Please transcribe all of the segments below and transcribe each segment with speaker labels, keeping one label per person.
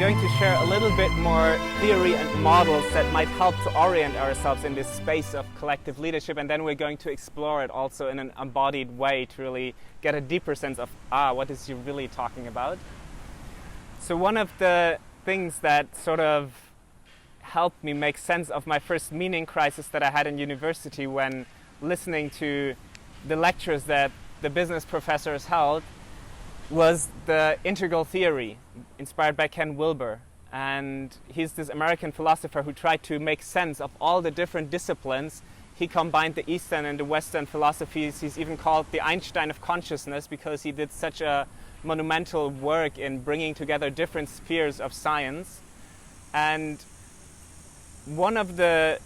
Speaker 1: going to share a little bit more theory and models that might help to orient ourselves in this space of collective leadership, and then we're going to explore it also in an embodied way to really get a deeper sense of, what is he really talking about? So one of the things that sort of helped me make sense of my first meaning crisis that I had in university when listening to the lectures that the business professors held was the integral theory inspired by Ken Wilber. And he's this American philosopher who tried to make sense of all the different disciplines. He combined the Eastern and the Western philosophies. He's even called the Einstein of consciousness because he did such a monumental work in bringing together different spheres of science. And one of the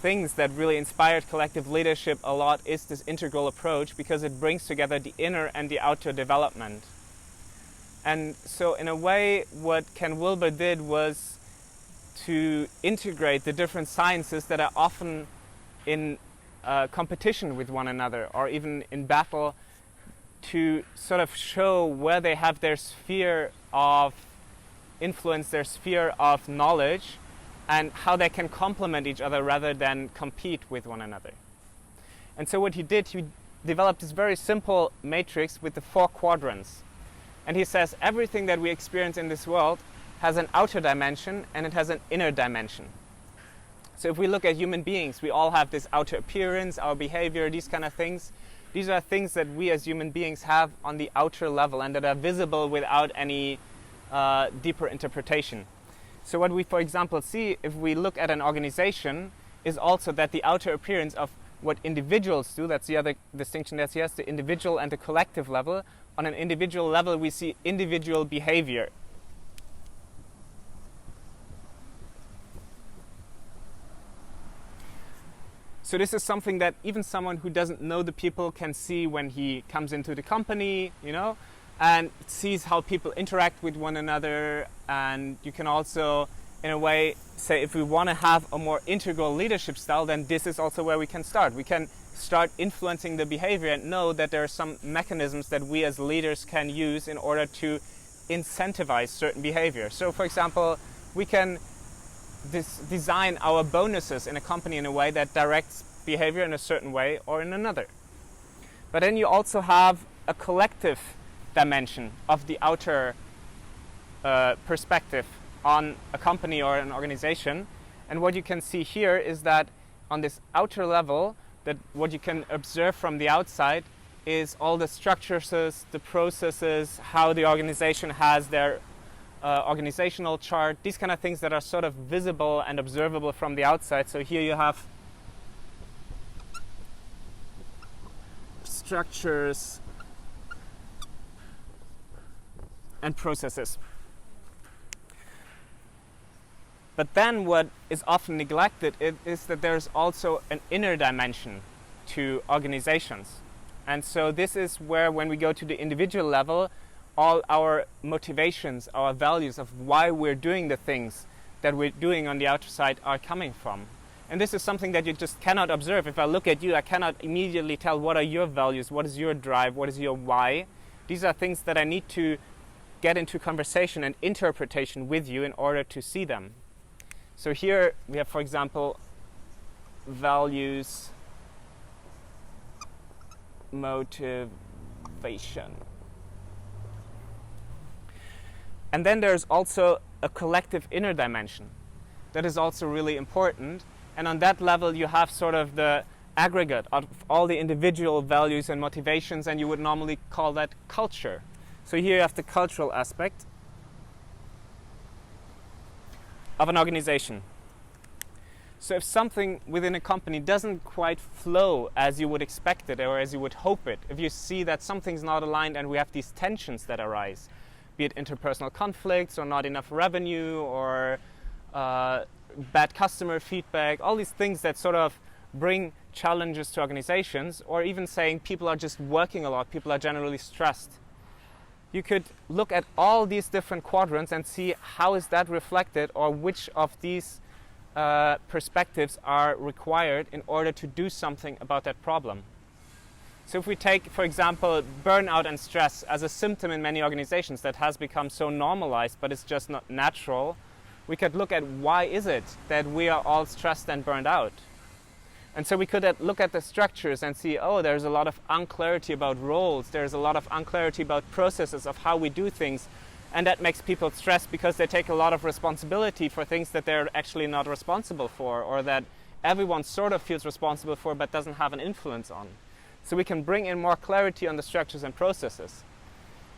Speaker 1: things that really inspired collective leadership a lot is this integral approach, because it brings together the inner and the outer development. And so in a way, what Ken Wilber did was to integrate the different sciences that are often in competition with one another or even in battle, to sort of show where they have their sphere of influence, their sphere of knowledge, and how they can complement each other rather than compete with one another. And so what he did, he developed this very simple matrix with the 4 quadrants. And he says everything that we experience in this world has an outer dimension and it has an inner dimension. So if we look at human beings, we all have this outer appearance, our behavior, these kind of things. These are things that we as human beings have on the outer level and that are visible without any deeper interpretation. So what we, for example, see if we look at an organization is also that the outer appearance of what individuals do, that's the other distinction that he has, the individual and the collective level. On an individual level, we see individual behavior. So this is something that even someone who doesn't know the people can see when he comes into the company, and sees how people interact with one another. And you can also, in a way, say if we want to have a more integral leadership style, then this is also where we can start. We can start influencing the behavior and know that there are some mechanisms that we as leaders can use in order to incentivize certain behavior. So, for example, we can design our bonuses in a company in a way that directs behavior in a certain way or in another. But then you also have a collective dimension of the outer perspective on a company or an organization. And what you can see here is that on this outer level, that what you can observe from the outside is all the structures, the processes, how the organization has their organizational chart, these kind of things that are sort of visible and observable from the outside. So here you have structures and processes. But then what is often neglected is that there's also an inner dimension to organizations. And so this is where, when we go to the individual level, all our motivations, our values of why we're doing the things that we're doing on the outer side are coming from. And this is something that you just cannot observe. If I look at you, I cannot immediately tell what are your values, what is your drive, what is your why. These are things that I need to get into conversation and interpretation with you in order to see them. So here we have, for example, values, motivation. And then there's also a collective inner dimension that is also really important. And on that level, you have sort of the aggregate of all the individual values and motivations, and you would normally call that culture. So here you have the cultural aspect of an organization. So if something within a company doesn't quite flow as you would expect it or as you would hope it, if you see that something's not aligned and we have these tensions that arise, be it interpersonal conflicts or not enough revenue or bad customer feedback, all these things that sort of bring challenges to organizations, or even saying people are just working a lot, people are generally stressed. You could look at all these different quadrants and see how is that reflected, or which of these perspectives are required in order to do something about that problem. So if we take, for example, burnout and stress as a symptom in many organizations that has become so normalized, but it's just not natural, we could look at why is it that we are all stressed and burned out. And so we could look at the structures and see, oh, there's a lot of unclarity about roles, there's a lot of unclarity about processes of how we do things, and that makes people stressed because they take a lot of responsibility for things that they're actually not responsible for, or that everyone sort of feels responsible for but doesn't have an influence on. So we can bring in more clarity on the structures and processes.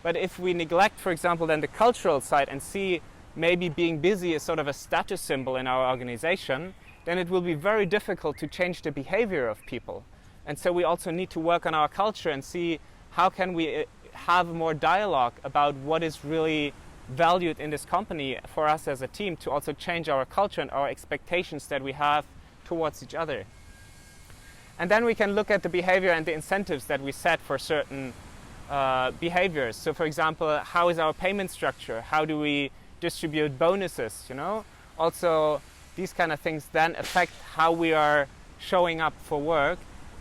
Speaker 1: But if we neglect, for example, then the cultural side and see maybe being busy is sort of a status symbol in our organization, then it will be very difficult to change the behavior of people. And so we also need to work on our culture and see how can we have more dialogue about what is really valued in this company for us as a team, to also change our culture and our expectations that we have towards each other. And then we can look at the behavior and the incentives that we set for certain behaviors. So for example, how is our payment structure? How do we distribute bonuses, you know? Also, these kind of things then affect how we are showing up for work.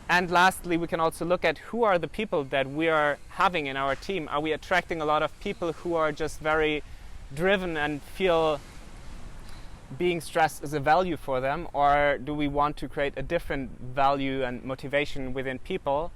Speaker 1: And lastly, we can also look at who are the people that we are having in our team. Are we attracting a lot of people who are just very driven and feel being stressed is a value for them, or do we want to create a different value and motivation within people?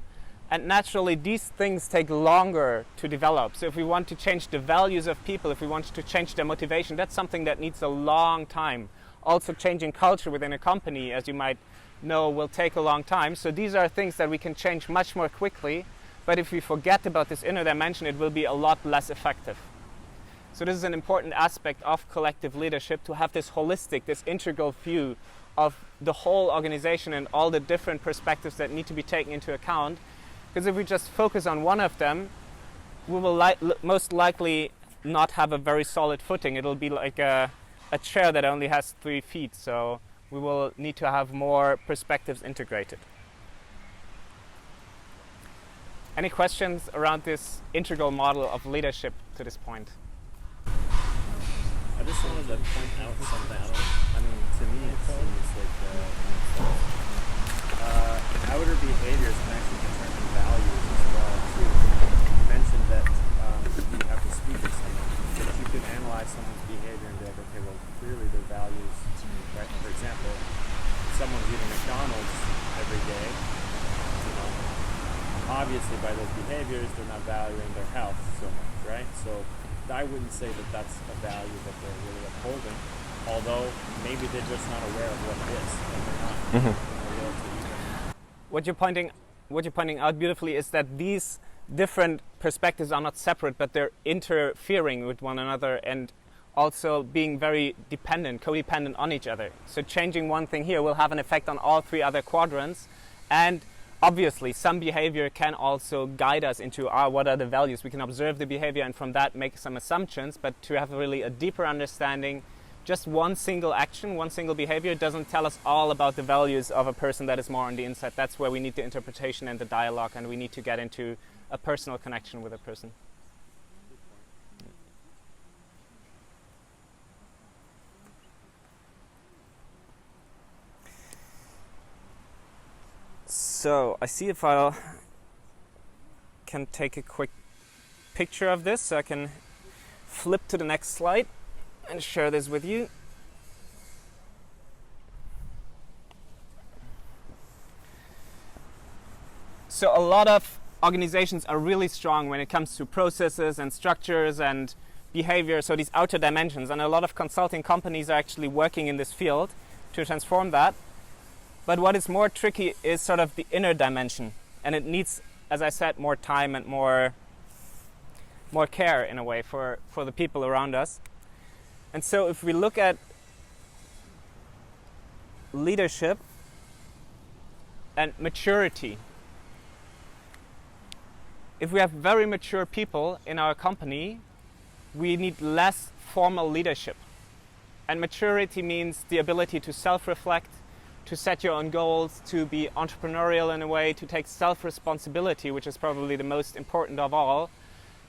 Speaker 1: And naturally, these things take longer to develop. So if we want to change the values of people, if we want to change their motivation, that's something that needs a long time. Also, changing culture within a company, as you might know, will take a long time. So these are things that we can change much more quickly, but if we forget about this inner dimension, it will be a lot less effective. So this is an important aspect of collective leadership, to have this holistic, this integral view of the whole organization and all the different perspectives that need to be taken into account. Because if we just focus on one of them, we will most likely not have a very solid footing. It'll be like a chair that only has 3 feet. So we will need to have more perspectives integrated. Any questions around this integral model of leadership to this point?
Speaker 2: I just wanted to point out something. I mean, to me it seems like outer behaviors can actually determine values as well too. You mentioned that you have to speak to someone, but you can analyze someone's behavior and be like, okay, well, clearly their values, right? For example, if someone's eating McDonald's every day, you know, obviously by those behaviors they're not valuing their health so much, right? So I wouldn't say that that's a value that they're really upholding, although maybe they're just not aware of what it is, and they're not aware to even.
Speaker 1: What you're pointing out beautifully is that these different perspectives are not separate, but they're interfering with one another and also being very codependent on each other. So changing one thing here will have an effect on all 3 other quadrants, and obviously, some behavior can also guide us into what are the values. We can observe the behavior and from that make some assumptions, but to have really a deeper understanding, just one single action, one single behavior doesn't tell us all about the values of a person that is more on the inside. That's where we need the interpretation and the dialogue, and we need to get into a personal connection with a person. So I see if I can take a quick picture of this, so I can flip to the next slide and share this with you. So a lot of organizations are really strong when it comes to processes and structures and behavior, so these outer dimensions, and a lot of consulting companies are actually working in this field to transform that. But what is more tricky is sort of the inner dimension, and it needs, as I said, more time and more care in a way for the people around us. And so if we look at leadership and maturity, if we have very mature people in our company, we need less formal leadership. And maturity means the ability to self-reflect, to set your own goals, to be entrepreneurial in a way, to take self-responsibility, which is probably the most important of all,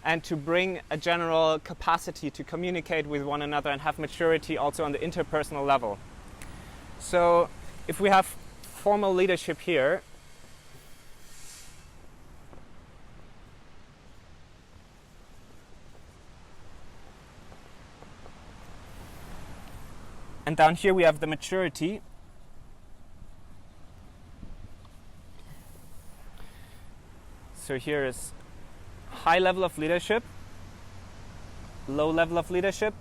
Speaker 1: and to bring a general capacity to communicate with one another and have maturity also on the interpersonal level. So if we have formal leadership here, And down here we have the maturity. So here is high level of leadership, low level of leadership,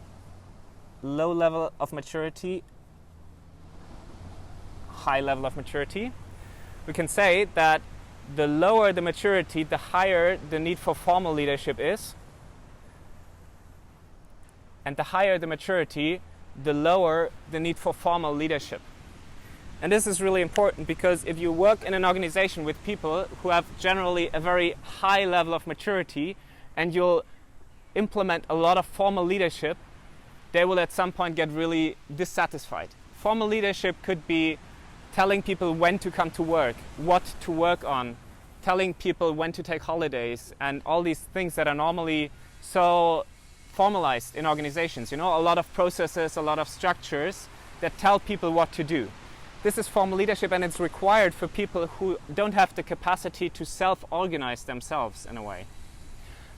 Speaker 1: low level of maturity, high level of maturity. We can say that the lower the maturity, the higher the need for formal leadership is. And the higher the maturity, the lower the need for formal leadership. And this is really important because if you work in an organization with people who have generally a very high level of maturity and you'll implement a lot of formal leadership, they will at some point get really dissatisfied. Formal leadership could be telling people when to come to work, what to work on, telling people when to take holidays, and all these things that are normally so formalized in organizations. You know, a lot of processes, a lot of structures that tell people what to do. This is formal leadership, and it's required for people who don't have the capacity to self-organize themselves in a way.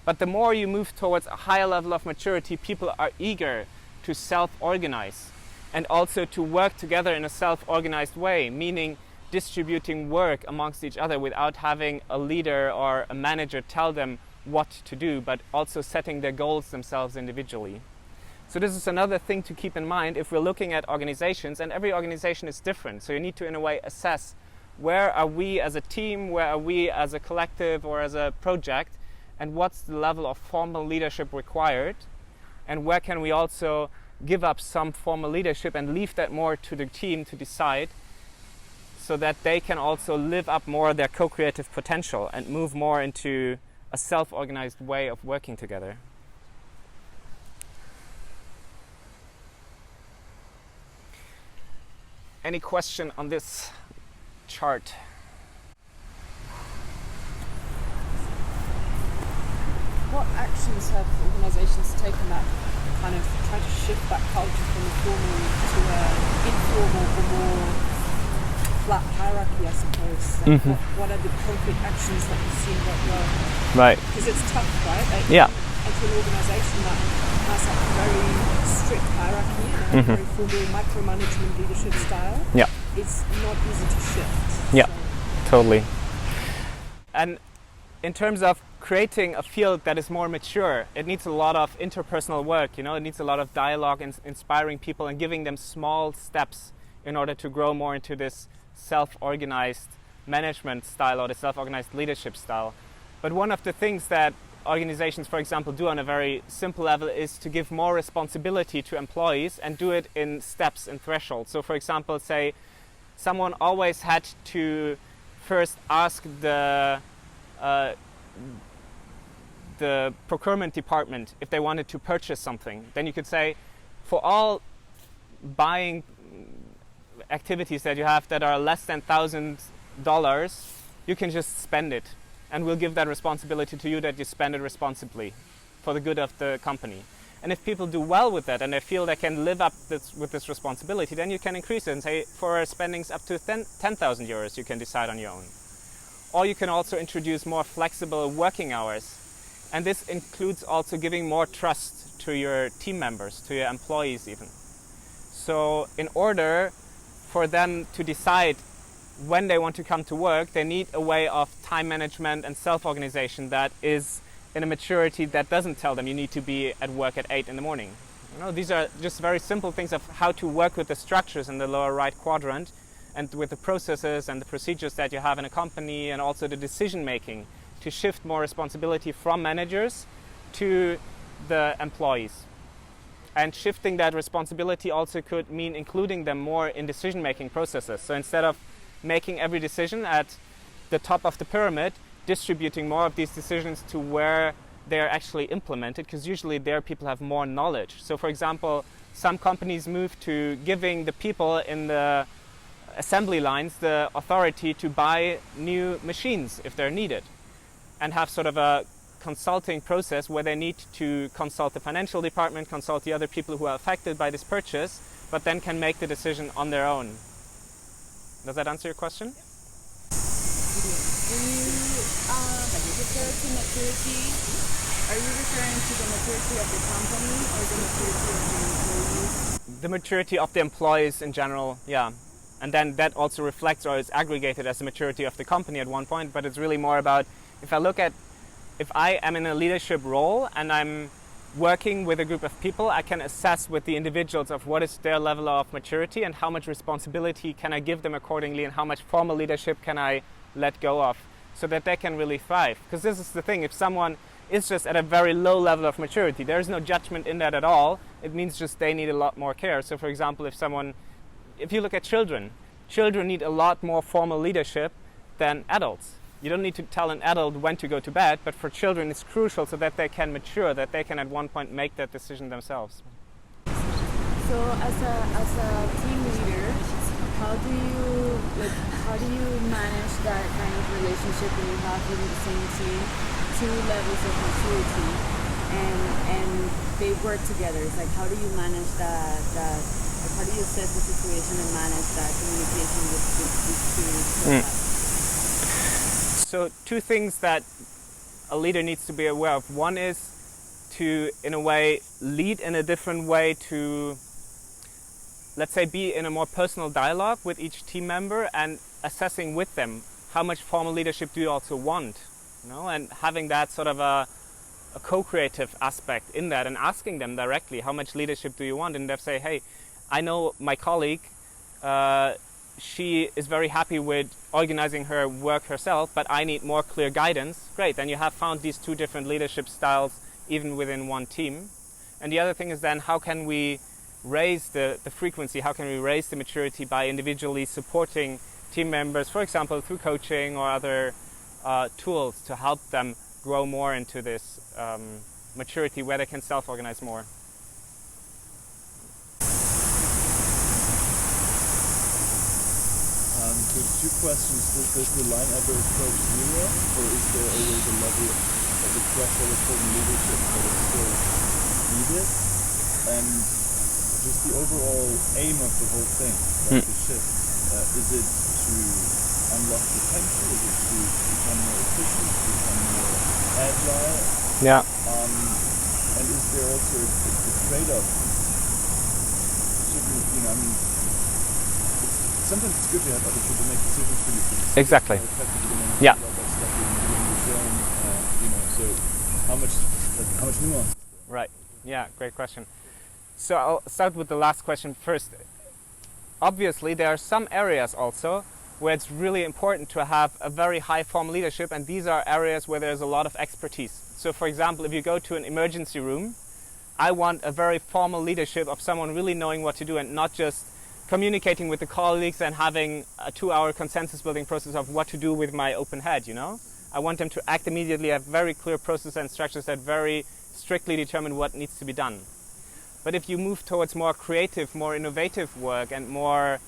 Speaker 1: But the more you move towards a higher level of maturity, people are eager to self-organize and also to work together in a self-organized way, meaning distributing work amongst each other without having a leader or a manager tell them what to do, but also setting their goals themselves individually. So this is another thing to keep in mind if we're looking at organizations, and every organization is different. So you need to, in a way, assess where are we as a team, where are we as a collective or as a project, and what's the level of formal leadership required, and where can we also give up some formal leadership and leave that more to the team to decide, so that they can also live up more their co-creative potential and move more into a self-organized way of working together. Any question on this chart?
Speaker 3: What actions have organizations taken that kind of try to shift that culture from formal to an informal or more flat hierarchy, I suppose?
Speaker 1: Mm-hmm.
Speaker 3: What are the concrete actions that you've seen work well?
Speaker 1: Right.
Speaker 3: Because it's tough, right?
Speaker 1: Yeah.
Speaker 3: Into an organization that has a very strict hierarchy and a very formal micromanagement leadership style,
Speaker 1: Yeah.
Speaker 3: it's not easy to shift.
Speaker 1: Yeah,
Speaker 3: So,
Speaker 1: totally. And in terms of creating a field that is more mature, it needs a lot of interpersonal work, you know, it needs a lot of dialogue and inspiring people and giving them small steps in order to grow more into this self-organized management style or the self-organized leadership style. But one of the things that organizations, for example, do on a very simple level is to give more responsibility to employees and do it in steps and thresholds. So, for example, say someone always had to first ask the procurement department if they wanted to purchase something. Then you could say, for all buying activities that you have that are less than $1,000, you can just spend it. And we'll give that responsibility to you that you spend it responsibly for the good of the company. And if people do well with that and they feel they can live up with this responsibility, then you can increase it and say for spendings up to 10,000 euros you can decide on your own. Or you can also introduce more flexible working hours. And this includes also giving more trust to your team members, to your employees even. So in order for them to decide when they want to come to work, they need a way of time management and self-organization that is in a maturity that doesn't tell them you need to be at work at 8 in the morning. You know, these are just very simple things of how to work with the structures in the lower right quadrant and with the processes and the procedures that you have in a company, and also the decision making to shift more responsibility from managers to the employees. And shifting that responsibility also could mean including them more in decision making processes. So instead of making every decision at the top of the pyramid, distributing more of these decisions to where they're actually implemented, because usually there people have more knowledge. So for example, some companies move to giving the people in the assembly lines the authority to buy new machines if they're needed, and have sort of a consulting process where they need to consult the financial department, consult the other people who are affected by this purchase, but then can make the decision on their own. Does that answer your question?
Speaker 4: When you refer to maturity, are you referring to the maturity of the company or the maturity of the employees?
Speaker 1: the maturity of the employees in general, yeah. And then that also reflects or is aggregated as the maturity of the company at one point, but it's really more about, if I am in a leadership role and I'm working with a group of people, I can assess with the individuals of what is their level of maturity and how much responsibility can I give them accordingly and how much formal leadership can I let go of so that they can really thrive. Because this is the thing, if someone is just at a very low level of maturity, there is no judgment in that at all, it means just they need a lot more care. So for example, if you look at children need a lot more formal leadership than adults. You don't need to tell an adult when to go to bed, but for children it's crucial so that they can mature, that they can at one point make that decision themselves.
Speaker 4: So as a team leader, how do you manage that kind of relationship when you have within the same team two levels of maturity and they work together? It's like, how do you manage that like, how do you assess the situation and manage that communication with these two?
Speaker 1: So two things that a leader needs to be aware of. One is to, in a way, lead in a different way to, let's say, be in a more personal dialogue with each team member and assessing with them how much formal leadership do you also want, and having that sort of a co-creative aspect in that and asking them directly how much leadership do you want, and they say, hey, I know my colleague, she is very happy with organizing her work herself, but I need more clear guidance. Great, then you have found these two different leadership styles even within one team. And the other thing is then, how can we raise the frequency, how can we raise the maturity by individually supporting team members, for example, through coaching or other tools to help them grow more into this maturity where they can self-organize more.
Speaker 5: So two questions. Does the line ever approach zero, or is there always a level of the threshold of certain leadership that is still needed? And just the overall aim of the whole thing, like the shift, is it to unlock potential? Is it to become more efficient, to become more agile?
Speaker 1: Yeah.
Speaker 5: And is there also a trade-off? Sometimes it's good to have other people make decisions for you.
Speaker 1: Exactly. Yeah.
Speaker 5: So how much nuance?
Speaker 1: Right. Yeah, great question. So I'll start with the last question first. Obviously, there are some areas also where it's really important to have a very high formal leadership, and these are areas where there's a lot of expertise. So for example, if you go to an emergency room, I want a very formal leadership of someone really knowing what to do and not just communicating with the colleagues and having a 2-hour consensus building process of what to do with my open head, I want them to act immediately, have very clear processes and structures that very strictly determine what needs to be done. But if you move towards more creative, more innovative work and more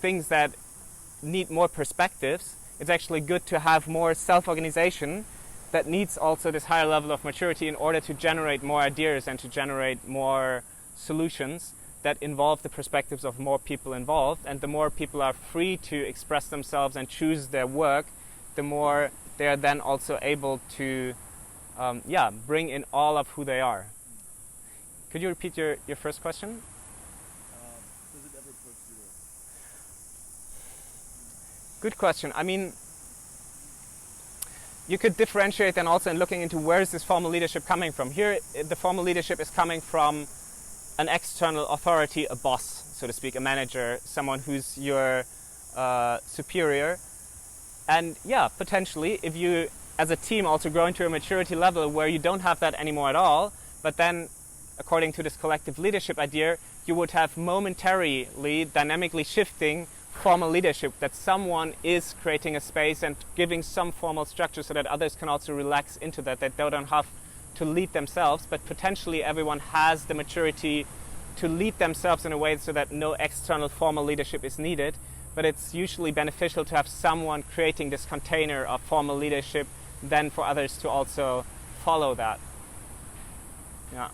Speaker 1: things that need more perspectives, it's actually good to have more self-organization that needs also this higher level of maturity in order to generate more ideas and to generate more solutions that involve the perspectives of more people involved. And the more people are free to express themselves and choose their work, the more they are then also able to bring in all of who they are. Could you repeat your first question?
Speaker 5: Does it ever approach zero?
Speaker 1: Good question. I mean, you could differentiate then also in looking into where is this formal leadership coming from. Here, the formal leadership is coming from an external authority, a boss, so to speak, a manager, someone who's your superior. And yeah, potentially, if you as a team also grow into a maturity level where you don't have that anymore at all, but then according to this collective leadership idea, you would have momentarily, dynamically shifting formal leadership, that someone is creating a space and giving some formal structure so that others can also relax into that they don't have to lead themselves, but potentially everyone has the maturity to lead themselves in a way so that no external formal leadership is needed. But it's usually beneficial to have someone creating this container of formal leadership then for others to also follow that. Yeah.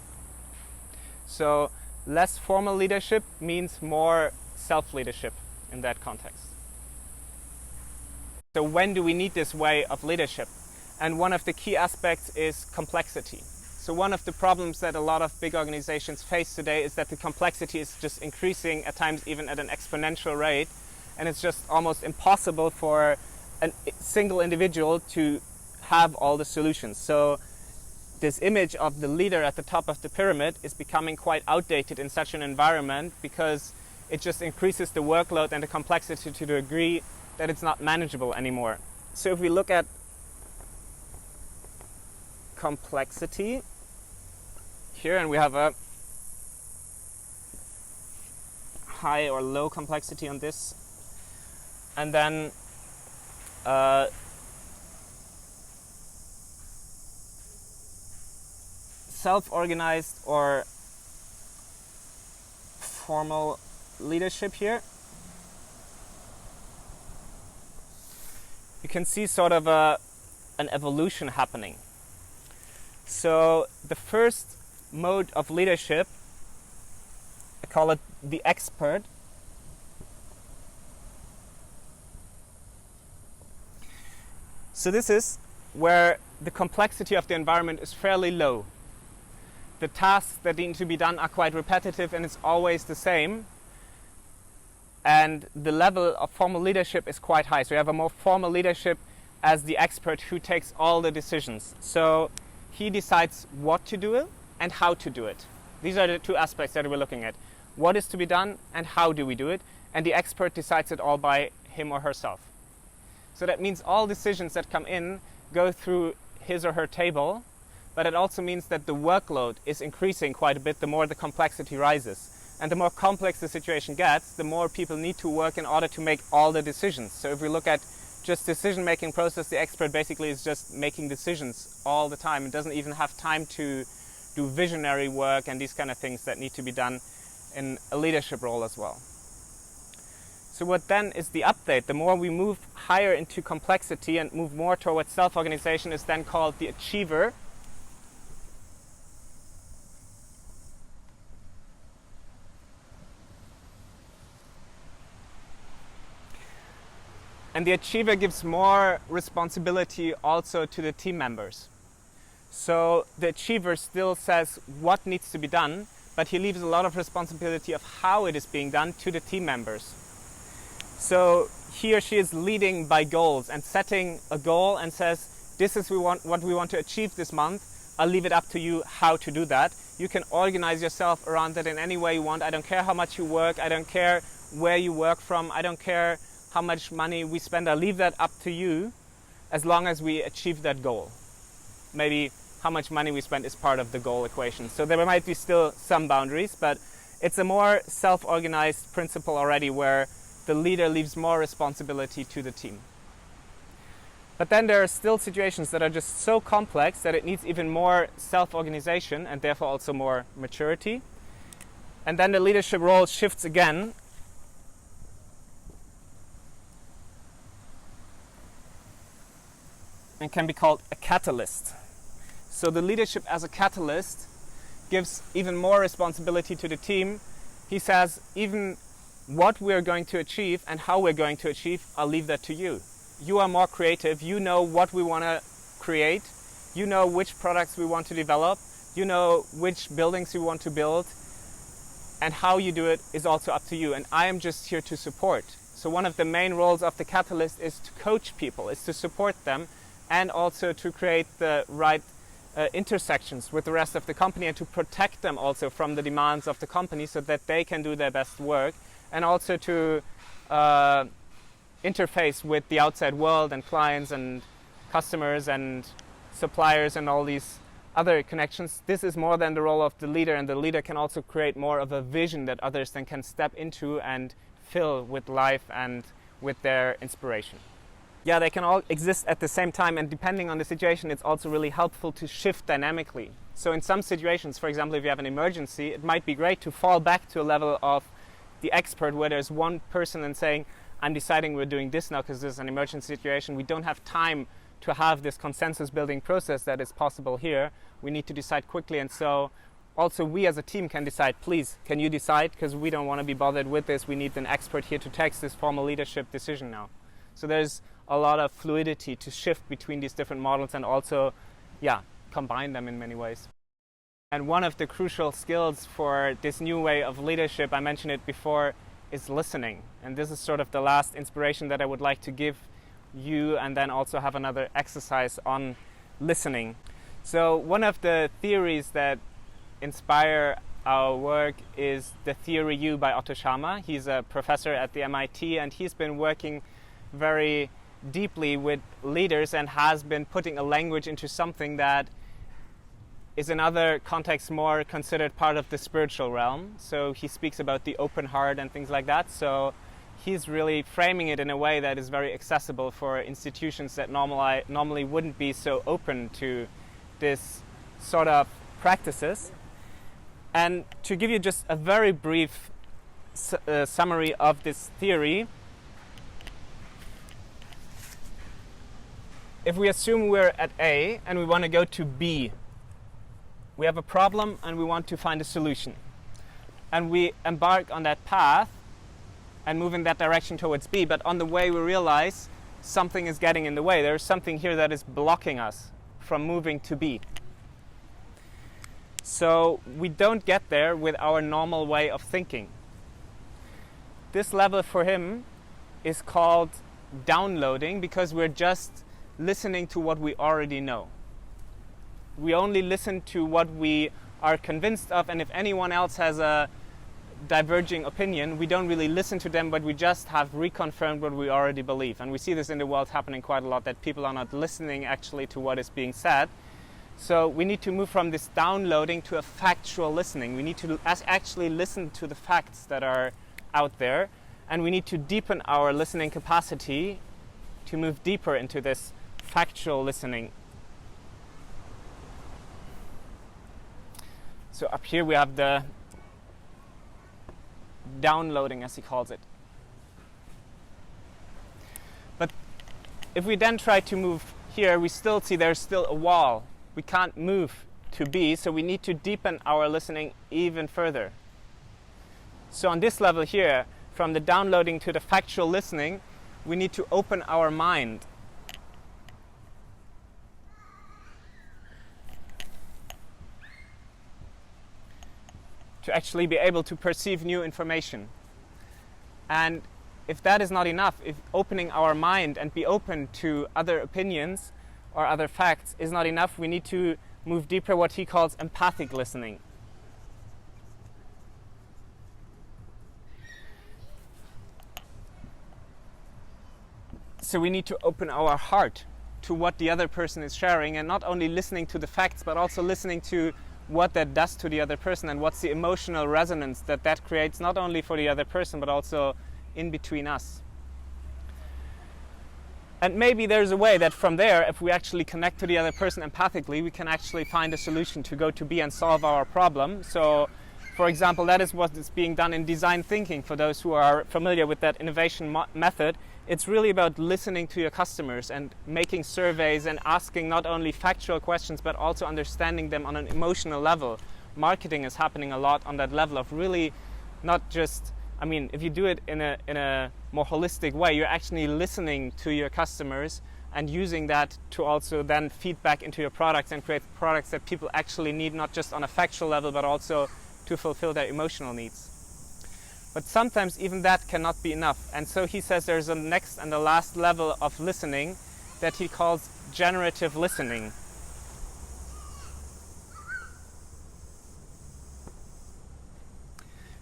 Speaker 1: So less formal leadership means more self-leadership in that context. So when do we need this way of leadership? And one of the key aspects is complexity. So one of the problems that a lot of big organizations face today is that the complexity is just increasing, at times even at an exponential rate, and it's just almost impossible for a single individual to have all the solutions. So this image of the leader at the top of the pyramid is becoming quite outdated in such an environment, because it just increases the workload and the complexity to the degree that it's not manageable anymore. So if we look at complexity here, and we have a high or low complexity on this, and then self-organized or formal leadership here, you can see sort of an evolution happening. So the first mode of leadership, I call it the expert. So this is where the complexity of the environment is fairly low. The tasks that need to be done are quite repetitive and it's always the same. And the level of formal leadership is quite high. So you have a more formal leadership as the expert who takes all the decisions. So he decides what to do and how to do it. These are the two aspects that we're looking at. What is to be done and how do we do it? And the expert decides it all by him or herself. So that means all decisions that come in go through his or her table, but it also means that the workload is increasing quite a bit the more the complexity rises. And the more complex the situation gets, the more people need to work in order to make all the decisions. So if we look at just decision-making process, the expert basically is just making decisions all the time. It doesn't even have time to do visionary work and these kind of things that need to be done in a leadership role as well. So what then is the update? The more we move higher into complexity and move more towards self-organization is then called the achiever. And the achiever gives more responsibility also to the team members. So the achiever still says what needs to be done, but he leaves a lot of responsibility of how it is being done to the team members. So he or she is leading by goals and setting a goal and says, this is what we want to achieve this month. I'll leave it up to you how to do that. You can organize yourself around that in any way you want. I don't care how much you work. I don't care where you work from. I don't care how much money we spend. I'll leave that up to you as long as we achieve that goal. Maybe how much money we spend is part of the goal equation. So there might be still some boundaries, but it's a more self-organized principle already where the leader leaves more responsibility to the team. But then there are still situations that are just so complex that it needs even more self-organization and therefore also more maturity. And then the leadership role shifts again. And can be called a catalyst. So the leadership as a catalyst gives even more responsibility to the team. He says, even what we're going to achieve and how we're going to achieve, I'll leave that to you. You are more creative. You know what we want to create. You know which products we want to develop. You know which buildings we want to build. And how you do it is also up to you. And I am just here to support. So one of the main roles of the catalyst is to coach people, is to support them, and also to create the right intersections with the rest of the company and to protect them also from the demands of the company so that they can do their best work, and also to interface with the outside world and clients and customers and suppliers and all these other connections. This is more than the role of the leader, and the leader can also create more of a vision that others then can step into and fill with life and with their inspiration. Yeah, they can all exist at the same time, and depending on the situation, it's also really helpful to shift dynamically. So in some situations, for example, if you have an emergency, it might be great to fall back to a level of the expert where there's one person and saying, I'm deciding we're doing this now because this is an emergency situation. We don't have time to have this consensus building process that is possible here. We need to decide quickly, and so also we as a team can decide, please, can you decide? Because we don't want to be bothered with this. We need an expert here to take this formal leadership decision now. So there's a lot of fluidity to shift between these different models and also, combine them in many ways. And one of the crucial skills for this new way of leadership, I mentioned it before, is listening. And this is sort of the last inspiration that I would like to give you, and then also have another exercise on listening. So one of the theories that inspire our work is the theory U by Otto Schama. He's a professor at the MIT, and he's been working very deeply with leaders and has been putting a language into something that is in other contexts more considered part of the spiritual realm. So he speaks about the open heart and things like that. So he's really framing it in a way that is very accessible for institutions that normally wouldn't be so open to this sort of practices. And to give you just a very brief summary of this theory, if we assume we're at A and we want to go to B, we have a problem and we want to find a solution. And we embark on that path and move in that direction towards B, but on the way we realize something is getting in the way. There's something here that is blocking us from moving to B. So we don't get there with our normal way of thinking. This level for him is called downloading, because we're just listening to what we already know. We only listen to what we are convinced of, and if anyone else has a diverging opinion, we don't really listen to them, but we just have reconfirmed what we already believe. And we see this in the world happening quite a lot, that people are not listening actually to what is being said. So we need to move from this downloading to a factual listening. We need to actually listen to the facts that are out there, and we need to deepen our listening capacity to move deeper into this factual listening. So up here we have the downloading, as he calls it. But if we then try to move here, we still see there's still a wall. We can't move to B, so we need to deepen our listening even further. So on this level here, from the downloading to the factual listening, we need to open our mind. To actually be able to perceive new information. And if that is not enough, if opening our mind and be open to other opinions or other facts is not enough, we need to move deeper, what he calls empathic listening. So we need to open our heart to what the other person is sharing, and not only listening to the facts, but also listening to what that does to the other person and what's the emotional resonance that that creates, not only for the other person, but also in between us. And maybe there's a way that from there, if we actually connect to the other person empathically, we can actually find a solution to go to B and solve our problem. So, for example, that is what is being done in design thinking. For those who are familiar with that innovation method, it's really about listening to your customers and making surveys and asking not only factual questions, but also understanding them on an emotional level. Marketing is happening a lot on that level of really not just, I mean, if you do it in a more holistic way, you're actually listening to your customers and using that to also then feed back into your products and create products that people actually need, not just on a factual level, but also to fulfill their emotional needs. But sometimes even that cannot be enough. And so he says there's a next and the last level of listening that he calls generative listening.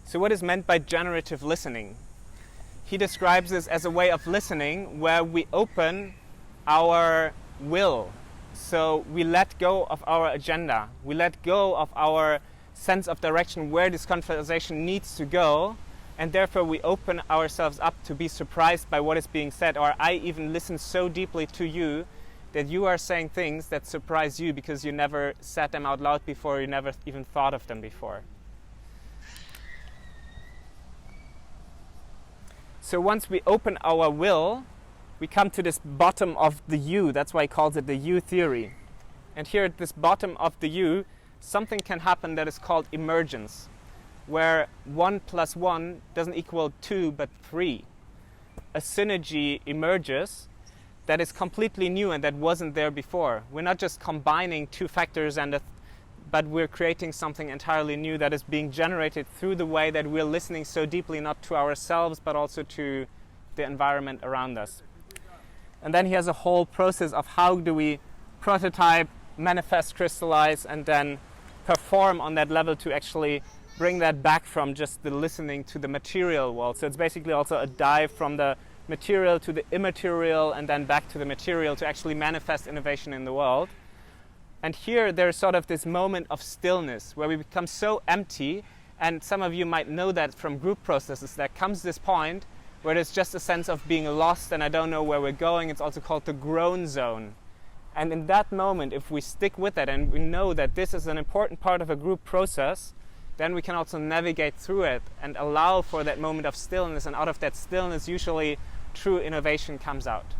Speaker 1: So what is meant by generative listening? He describes this as a way of listening where we open our will. So we let go of our agenda. We let go of our sense of direction where this conversation needs to go. And therefore we open ourselves up to be surprised by what is being said. Or I even listen so deeply to you that you are saying things that surprise you because you never said them out loud before, you never even thought of them before. So once we open our will, we come to this bottom of the U. That's why he calls it the U theory. And here at this bottom of the U, something can happen that is called emergence, where 1 + 1 doesn't equal 2 but 3. A synergy emerges that is completely new and that wasn't there before. We're not just combining two factors and but we're creating something entirely new that is being generated through the way that we're listening so deeply, not to ourselves, but also to the environment around us. And then he has a whole process of how do we prototype, manifest, crystallize, and then perform on that level to actually bring that back from just the listening to the material world. So it's basically also a dive from the material to the immaterial and then back to the material to actually manifest innovation in the world. And here there's sort of this moment of stillness where we become so empty, and some of you might know that from group processes. There comes this point where there's just a sense of being lost and I don't know where we're going. It's also called the groan zone. And in that moment, if we stick with it and we know that this is an important part of a group process, then we can also navigate through it and allow for that moment of stillness, and out of that stillness usually true innovation comes out.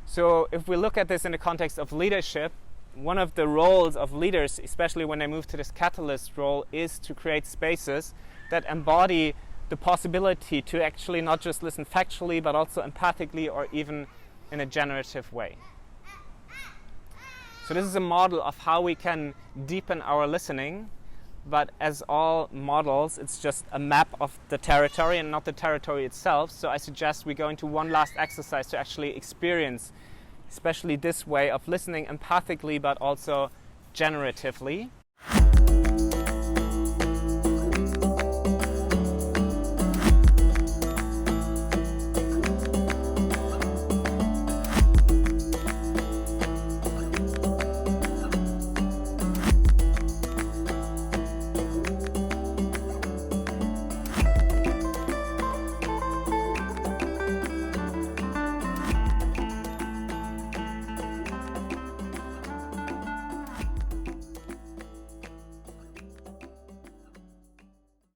Speaker 1: So if we look at this in the context of leadership, one of the roles of leaders, especially when they move to this catalyst role, is to create spaces that embody the possibility to actually not just listen factually, but also empathically or even in a generative way. So this is a model of how we can deepen our listening, but as all models, it's just a map of the territory and not the territory itself. So I suggest we go into one last exercise to actually experience especially this way of listening empathically, but also generatively.